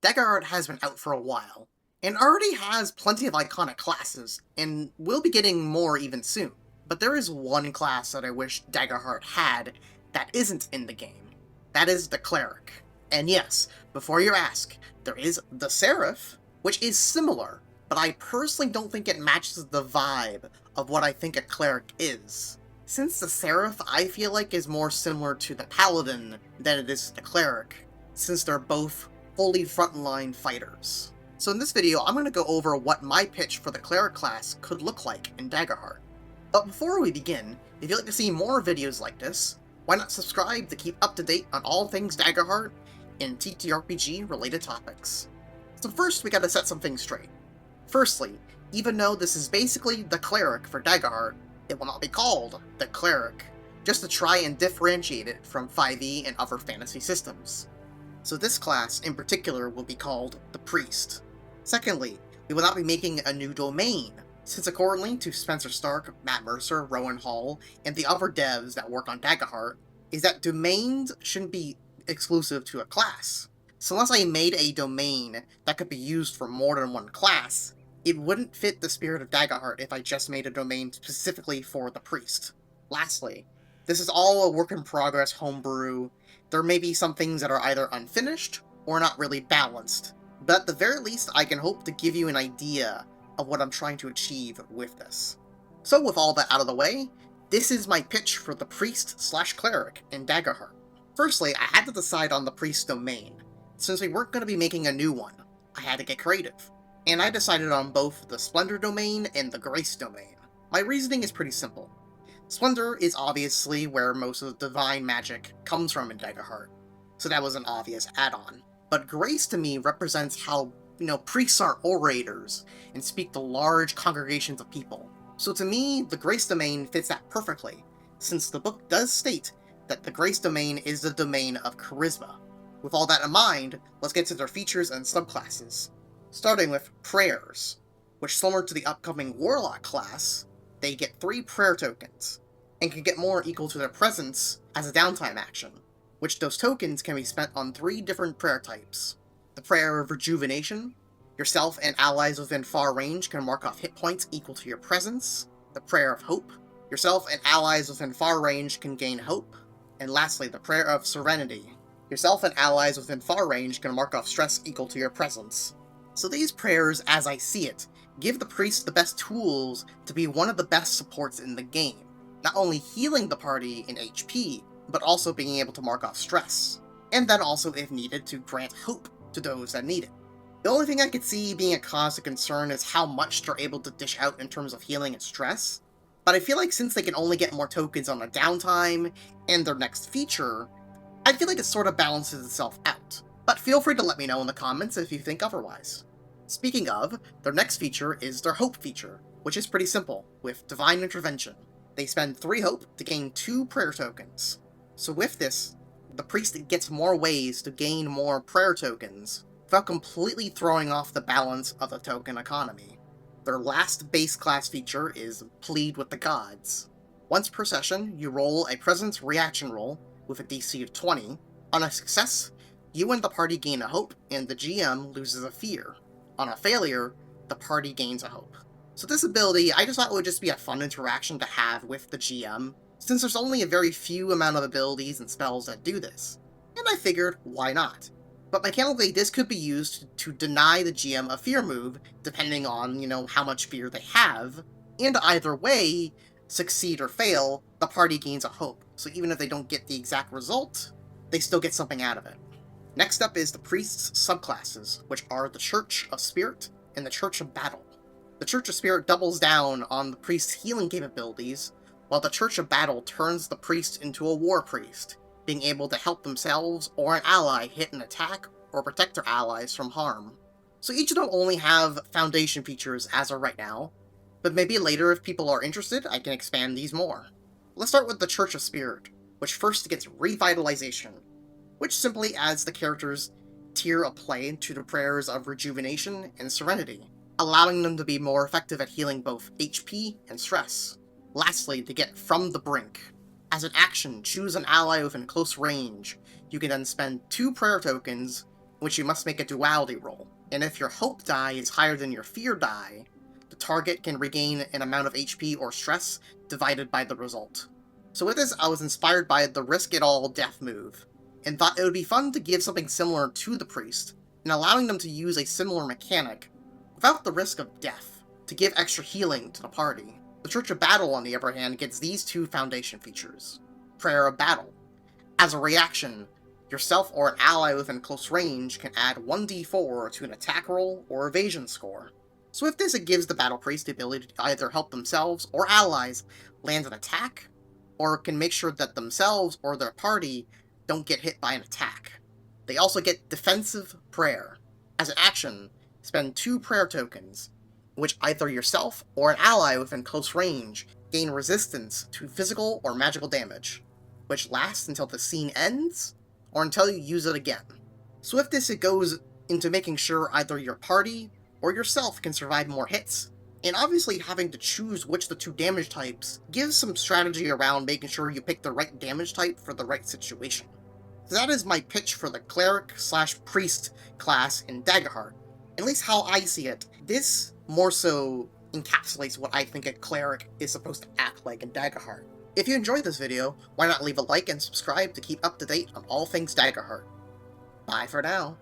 Daggerheart has been out for a while, and already has plenty of iconic classes, and will be getting more even soon. But there is one class that I wish Daggerheart had that isn't in the game. That is the Cleric. And yes, before you ask, there is the Seraph, which is similar, but I personally don't think it matches the vibe of what I think a Cleric is. Since the Seraph, I feel like, is more similar to the Paladin than it is to the Cleric, since they're both fully frontline fighters. So in this video, I'm going to go over what my pitch for the Cleric class could look like in Daggerheart. But before we begin, if you'd like to see more videos like this, why not subscribe to keep up to date on all things Daggerheart and TTRPG related topics. So first, we gotta set some things straight. Firstly, even though this is basically the Cleric for Daggerheart, it will not be called the Cleric, just to try and differentiate it from 5e and other fantasy systems. So this class, in particular, will be called the Priest. Secondly, we will not be making a new domain, since accordingly to Spencer Stark, Matt Mercer, Rowan Hall, and the other devs that work on Daggerheart, is that domains shouldn't be exclusive to a class. So unless I made a domain that could be used for more than one class, it wouldn't fit the spirit of Daggerheart if I just made a domain specifically for the Priest. Lastly, this is all a work in progress homebrew. There may be some things that are either unfinished or not really balanced, but at the very least I can hope to give you an idea of what I'm trying to achieve with this. So with all that out of the way, this is my pitch for the Priest/Cleric in Daggerheart. Firstly, I had to decide on the Priest domain. Since we weren't going to be making a new one, I had to get creative, and I decided on both the Splendor domain and the Grace domain. My reasoning is pretty simple. Splendor is obviously where most of the divine magic comes from in Daggerheart, so that was an obvious add-on. But Grace to me represents how, priests are orators and speak to large congregations of people. So to me, the Grace domain fits that perfectly, since the book does state that the Grace domain is the domain of charisma. With all that in mind, let's get to their features and subclasses. Starting with prayers, which, similar to the upcoming Warlock class, they get 3 prayer tokens, and can get more equal to their presence as a downtime action, which those tokens can be spent on 3 different prayer types. The Prayer of Rejuvenation, yourself and allies within far range can mark off hit points equal to your presence. The Prayer of Hope, yourself and allies within far range can gain hope. And lastly, the Prayer of Serenity, yourself and allies within far range can mark off stress equal to your presence. So these prayers, as I see it, give the priest the best tools to be one of the best supports in the game, not only healing the party in HP, but also being able to mark off stress, and then also, if needed, to grant hope to those that need it. The only thing I could see being a cause of concern is how much they're able to dish out in terms of healing and stress, but I feel like since they can only get more tokens on a downtime and their next feature, I feel like it sort of balances itself out. But feel free to let me know in the comments if you think otherwise. Speaking of, their next feature is their Hope feature, which is pretty simple, with Divine Intervention. They spend 3 Hope to gain 2 prayer tokens. So with this, the priest gets more ways to gain more prayer tokens, without completely throwing off the balance of the token economy. Their last base class feature is Plead with the Gods. Once per session, you roll a presence reaction roll with a DC of 20. On a success, you and the party gain a hope, and the GM loses a fear. On a failure, the party gains a hope. So this ability, I just thought it would just be a fun interaction to have with the GM, since there's only a very few amount of abilities and spells that do this. And I figured, why not? But mechanically, this could be used to deny the GM a fear move, depending on, how much fear they have, and either way, succeed or fail, the party gains a hope. So even if they don't get the exact result, they still get something out of it. Next up is the Priest's subclasses, which are the Church of Spirit and the Church of Battle. The Church of Spirit doubles down on the Priest's healing capabilities, while the Church of Battle turns the Priest into a War Priest, being able to help themselves or an ally hit an attack or protect their allies from harm. So each of them only have foundation features as of right now, but maybe later if people are interested, I can expand these more. Let's start with the Church of Spirit, which first gets Revitalization, which simply adds the character's tier of play to the prayers of Rejuvenation and Serenity, allowing them to be more effective at healing both HP and stress. Lastly, to get From the Brink. As an action, choose an ally within close range. You can then spend 2 prayer tokens which you must make a duality roll. And if your hope die is higher than your fear die, the target can regain an amount of HP or stress divided by the result. So with this, I was inspired by the Risk It All death move, and thought it would be fun to give something similar to the priest, and allowing them to use a similar mechanic without the risk of death, to give extra healing to the party. The Church of Battle, on the other hand, gets these two foundation features. Prayer of Battle. As a reaction, yourself or an ally within close range can add 1d4 to an attack roll or evasion score. So with this, it gives the Battle Priest the ability to either help themselves or allies land an attack, or can make sure that themselves or their party don't get hit by an attack. They also get Defensive Prayer. As an action, spend 2 prayer tokens, which either yourself or an ally within close range gain resistance to physical or magical damage, which lasts until the scene ends, or until you use it again. So with this, it goes into making sure either your party or yourself can survive more hits, and obviously having to choose which the 2 damage types gives some strategy around making sure you pick the right damage type for the right situation. So that is my pitch for the Cleric/Priest class in Daggerheart. At least how I see it, this more so encapsulates what I think a Cleric is supposed to act like in Daggerheart. If you enjoyed this video, why not leave a like and subscribe to keep up to date on all things Daggerheart. Bye for now.